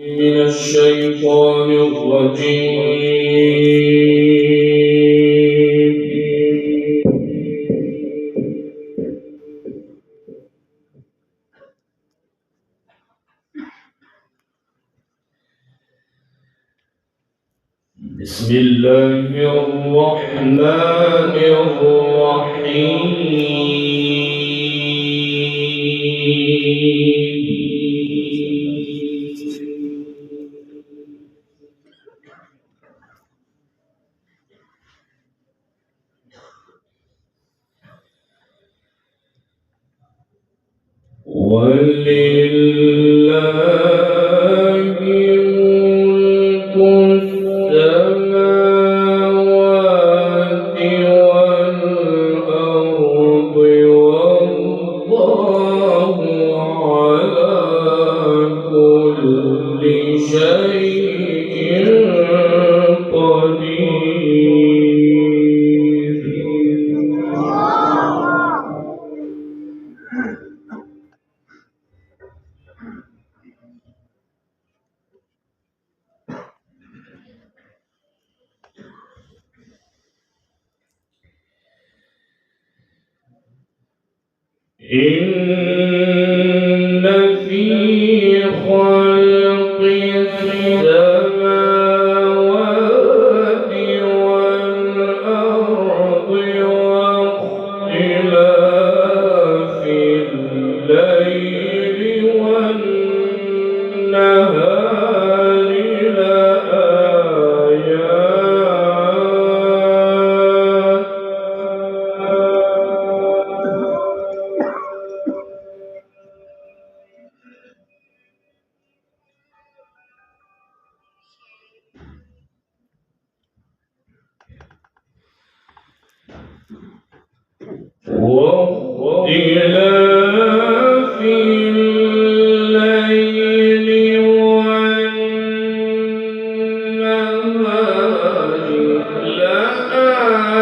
من الشيطان الرجيم. بسم الله الرحمن الرحيم. ولله ملك السماوات والأرض والله على كل شيء قدير. إن في خلق السماوات والأرض واختلاف الليل والنهار واختلاف الليل والنهار لآيات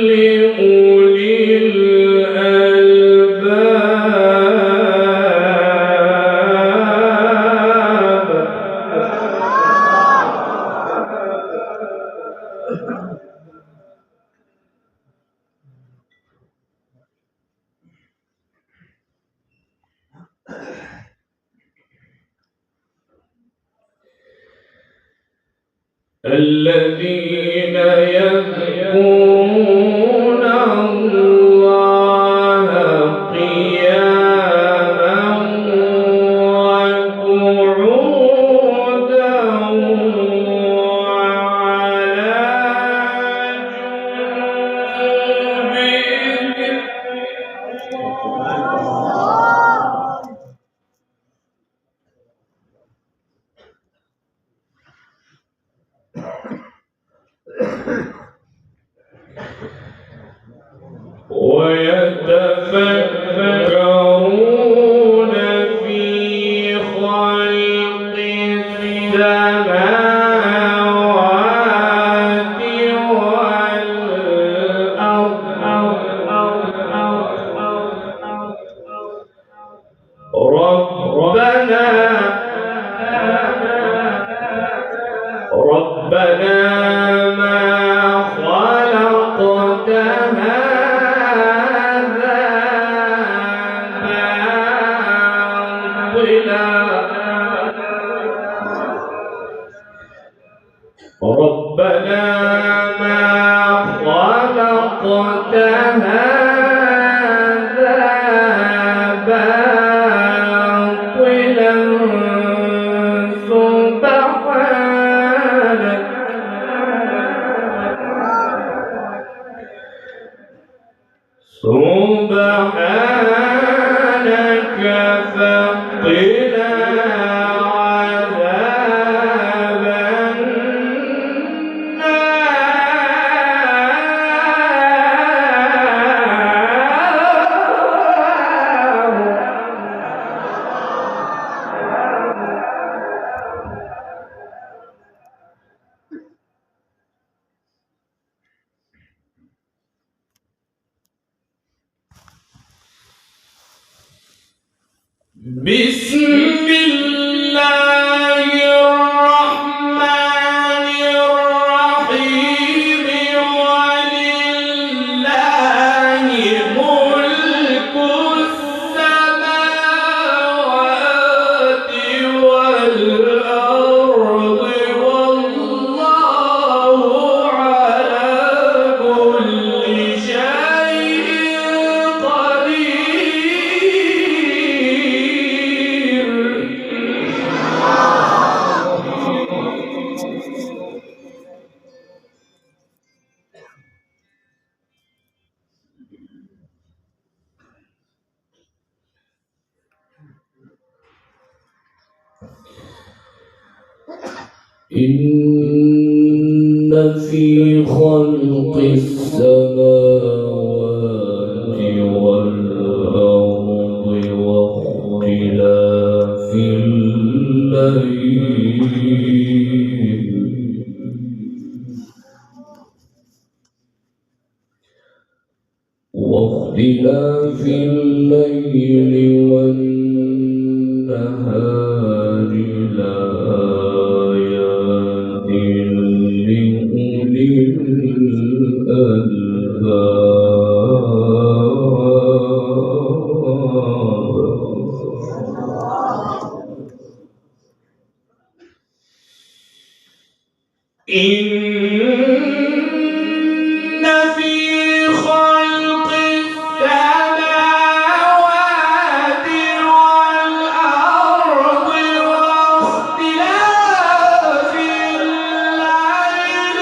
لأولي الألباب. الذين يذكرون الله قياما وقعودا وعلى ويتفكرون في خلق السماوات والأرض. ربنا ما خلقت هذا باطلا. ربنا ما خلقت هذا باطلا سبحانك فقنا عذاب النار. بسم الله الرحمن الرحيم ولله ملك السماوات والأرض والله على كل شيء قدير. إن في خلق السماوات والأرض واختلاف الليل والنهار لآيات لأولي الألباب. إن في خلق السماوات والأرض واختلاف الليل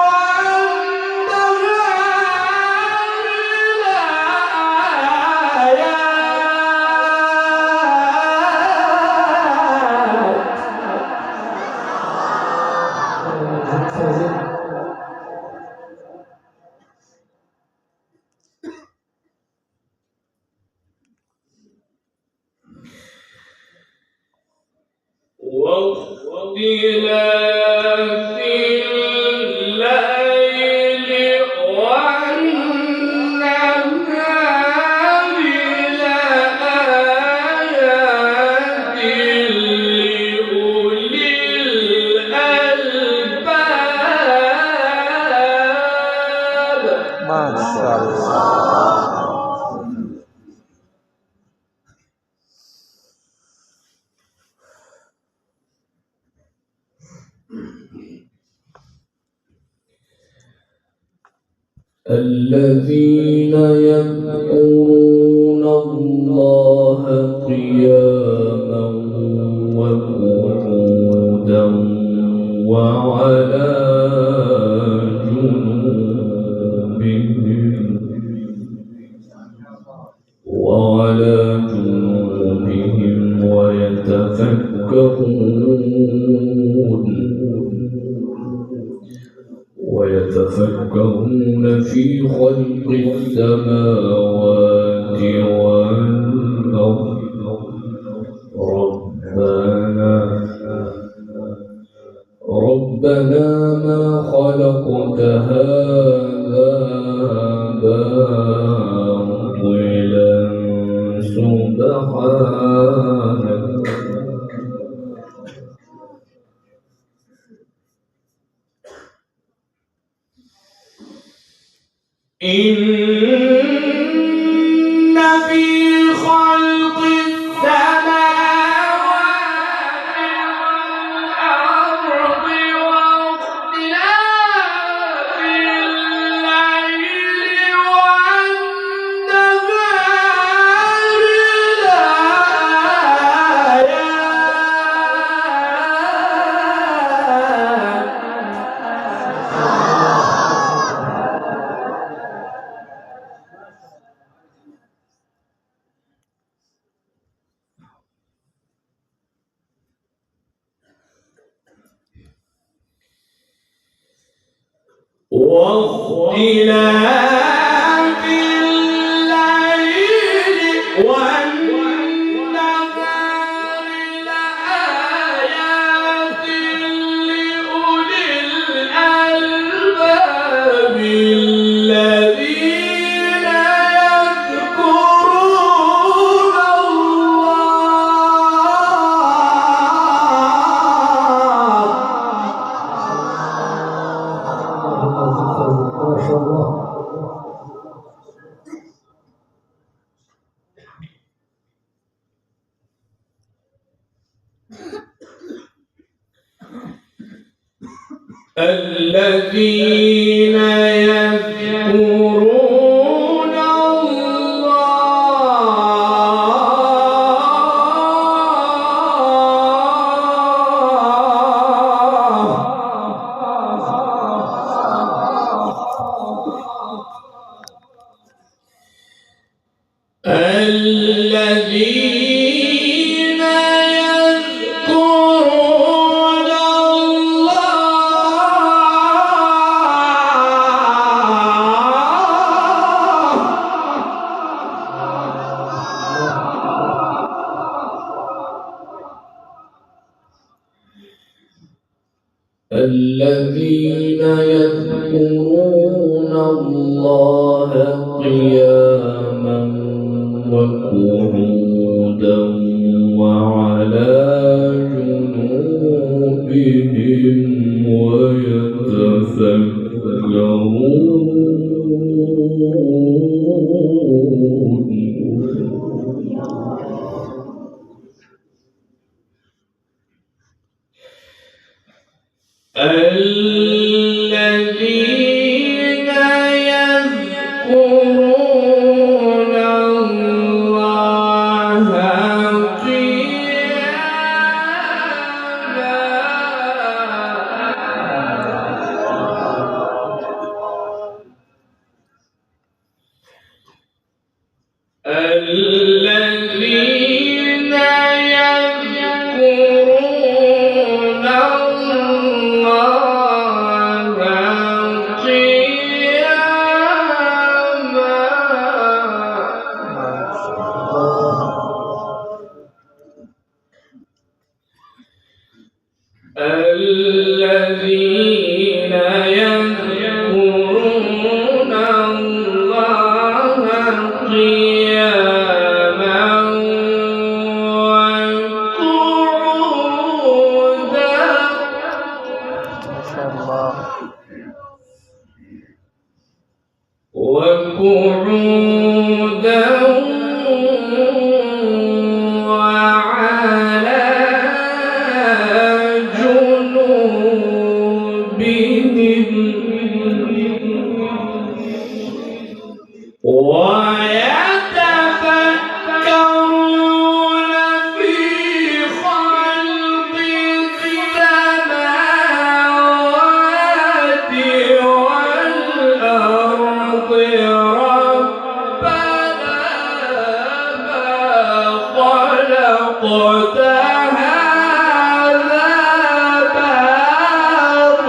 والنهار لآيات. واختلاف الليل والنهار لآيات لأولي الألباب. ما شاء الله. الذين يذكرون الله قياما وقعودا وعلى جنوبهم ويتفكرون في خلق السماوات والأرض ربنا ما خلقت هذا باطلا سبحانك. إن في خلق السماوات والأرض واختلاف الليل والنهار واختلاف الليل والنهار لآيات لأولي الألباب الذين يذكرون الله الذين يذكرون الذين يذكرون الذين يذكرون الله قياما وقعودا وعلى جنوبهم الذين يذكرون الله قياما الذين يذكرون الله الذين يذكرون الله قياما وقعودا وعلى ويتفكرون في خلق السماوات والأرض ربنا ما خلقت هذا باطلا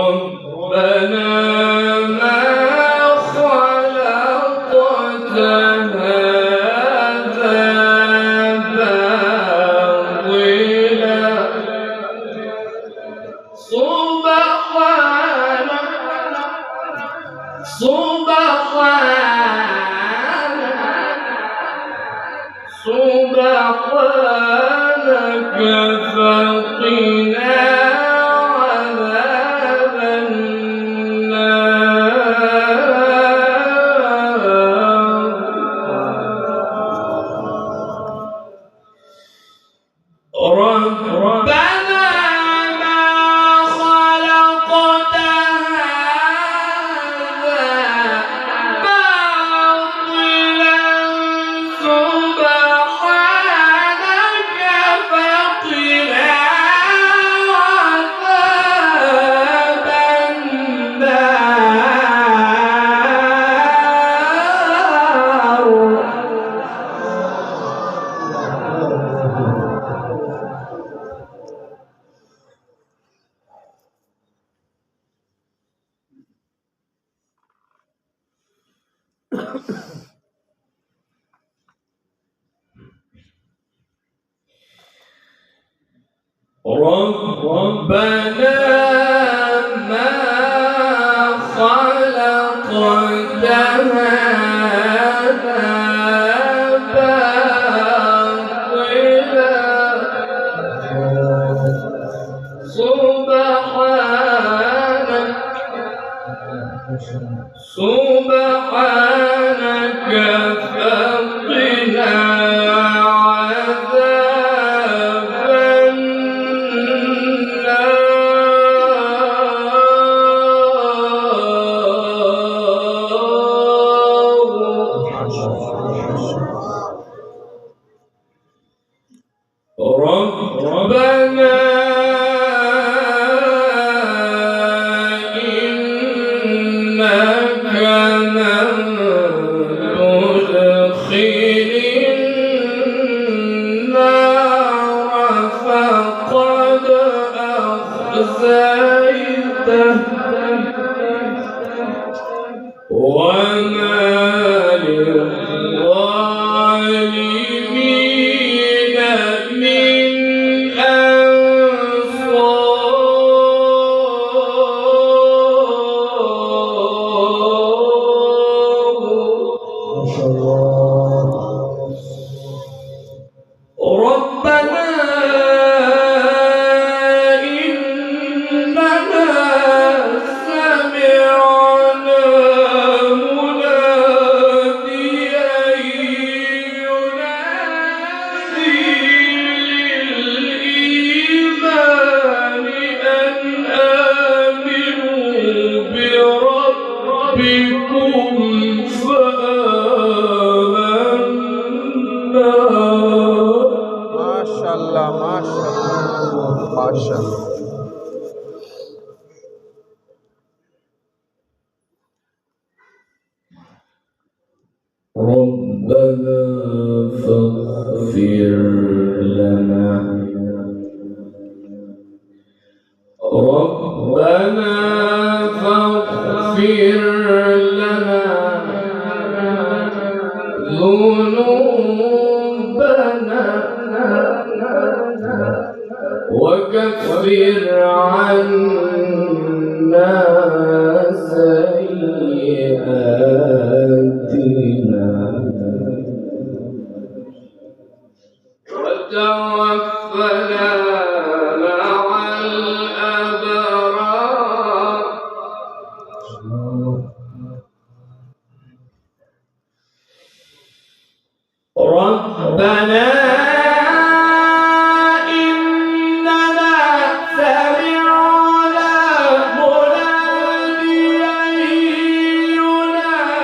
ربنا ما خلقت هذا باطلا سبحانك فقنا عذاب النار ربنا ما خلقت هذا باطلا سبحانك فقنا عذاب النار ربنا ما خلقت هذا باطلا ربنا إنك من تدخل النار فقد أخزيته وما للظالمين من ربنا إننا سمعنا مناديا ينادي للإيمان أن آمنوا بربكم فآمنا. MashaAllah, MashaAllah, MashaAllah. ربنا فاغفر لنا ربنا فاغفر لنا ذنوبنا وكفر عنا سيئاتنا وتوفنا مع الأبرار. ربنا إننا سمعنا مناديا ينادي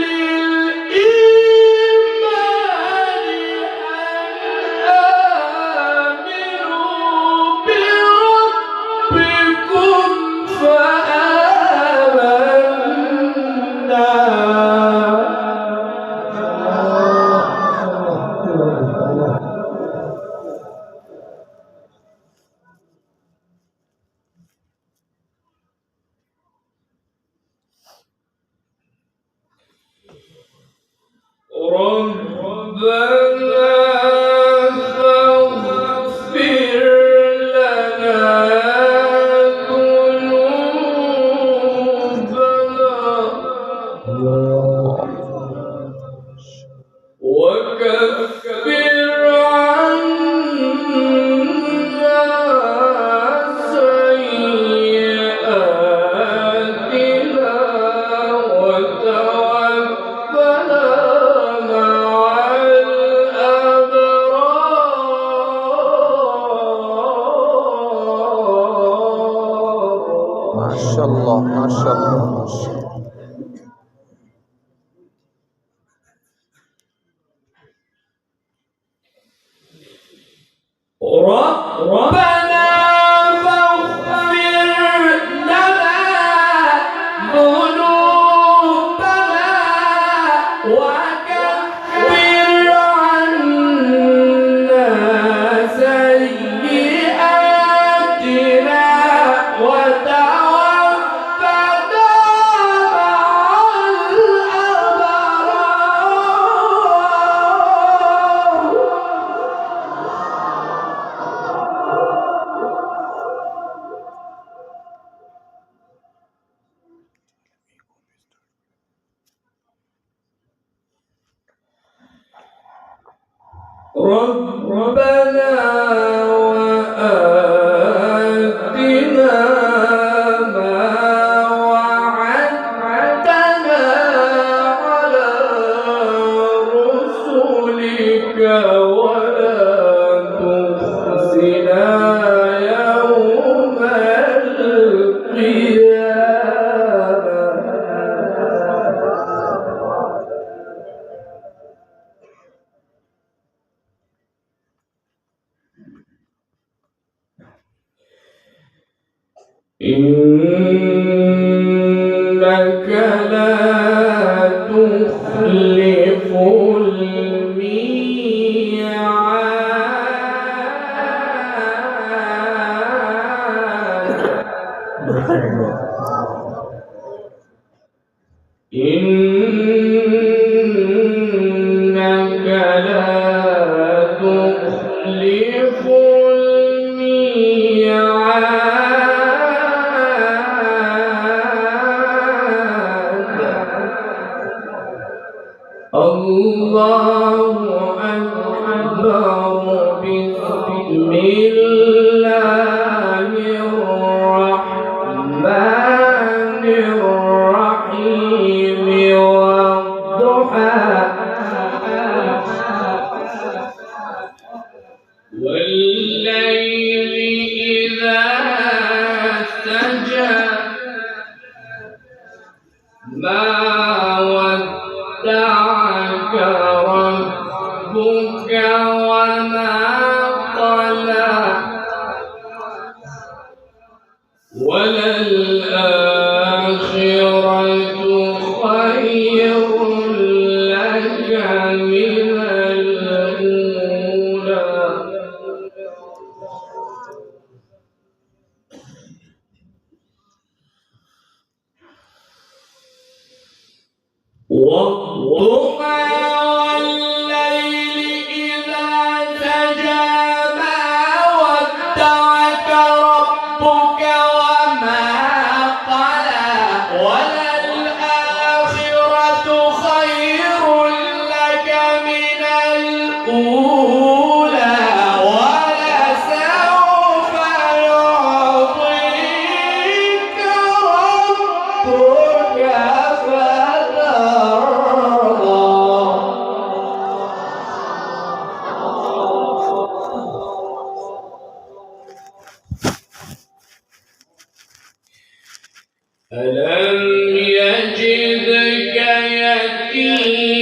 للإيمان أن آمنوا بربكم فآمنا. ربنا فاغفر لنا ذنوبنا وكفر عنا سيئاتنا وتوفنا مع الأبرار. MashaAllah, MashaAllah, MashaAllah. ربنا فاغفر لنا ذنوبنا وكفر عنا سيئاتنا وتوفنا مع ربنا وآتنا ما وعدتنا على رسلك ولا تخزنا يوم القيامة. إنك لا تخلف إنك لا تخلف الميعاد. الله أكبر. بسم الله الرحمن الرحيم. والضحى والليل إذا سجى ما ودعك ربك وما قلى وللآخرة خير لك من الأولى. والضحى والليل إذا سجى ما ودعك ربك وما قلى وللآخرة خير لك من الأولى ولسوف يعطيك ربك ألم يجدك يتيما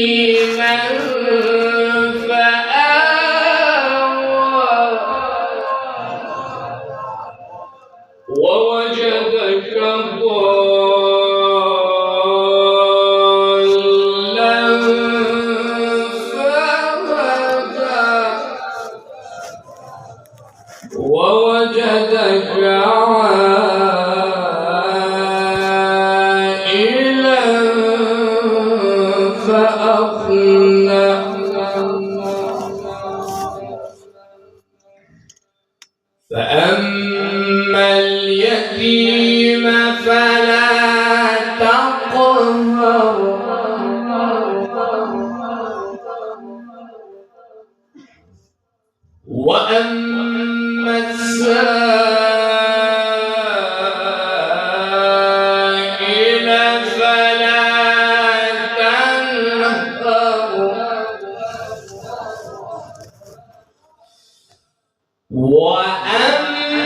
فآوى ووجدك ضالا فهدى ووجدك فأغنى فأما اليتيم فلا تقهر وأما السائل فلا وأما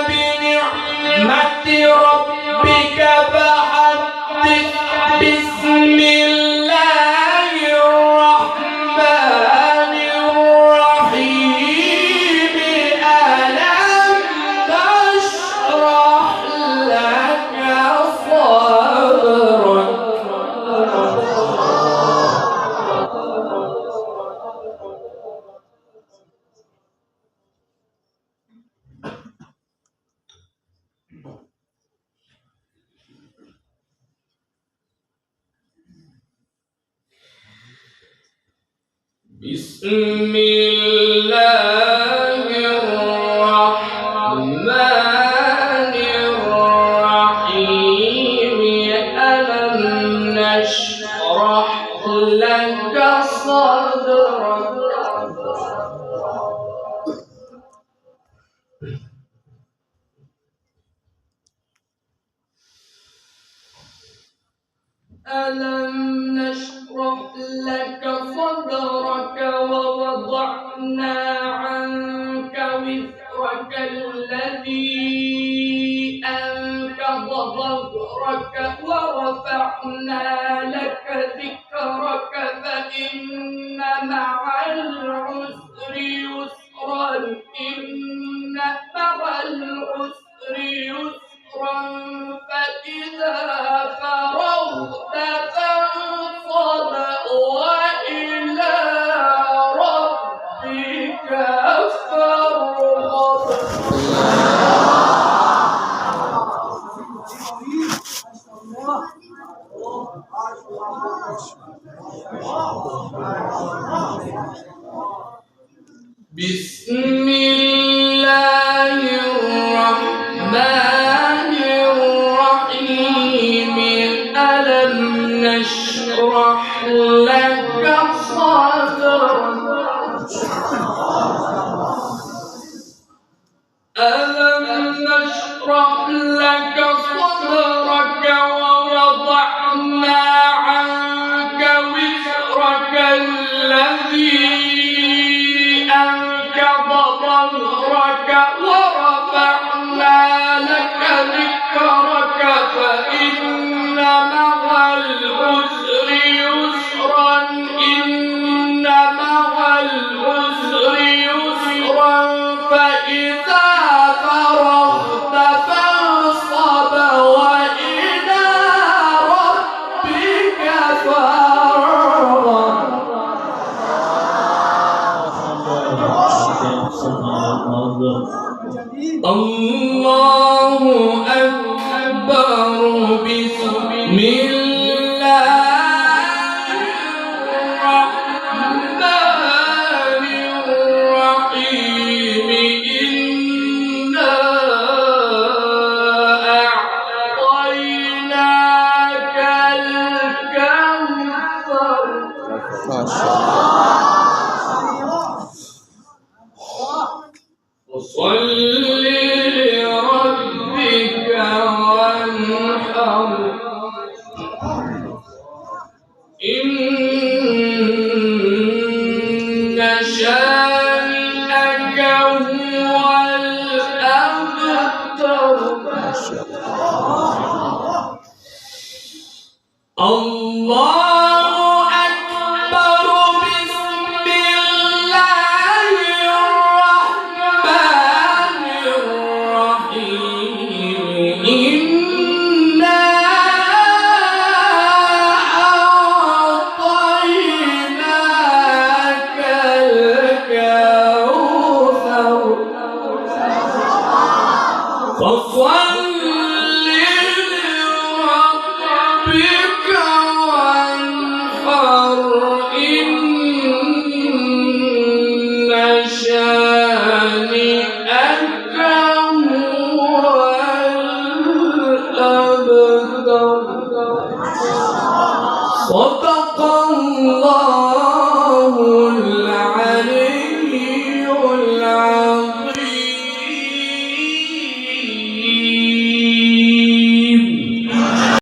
بنعمة ربك فحدث. بسم الله الرحمن الرحيم. ألم نشرح لك صدرك بسم الله الرحمن الرحيم. ألم نشرح لك صدرك ألم نشرح لك صدرك ووضعنا عنك وزرك الذي أنقض ظهرك ورفعنا لك ذكرك فإن مع العسر يسرا. إن مع العسر يسرا بسم الله الرحمن الرحيم ألم نشرح لك صدرك ألم نشرح لك صدرك ووضعنا عنك وزرك الذي أنقض ظهرك ورفعنا لك ذكرك فإن مع العسر يسرا إن مع العسر يسرا فإذا فرغت فانصب وإلى ربك فارغب الله أكبر بسم الله الرحمن الرحيم إنا أعطيناك الكوثر ما شاء الله وصل لربك وانحر إن شانئك هو الأبتر الله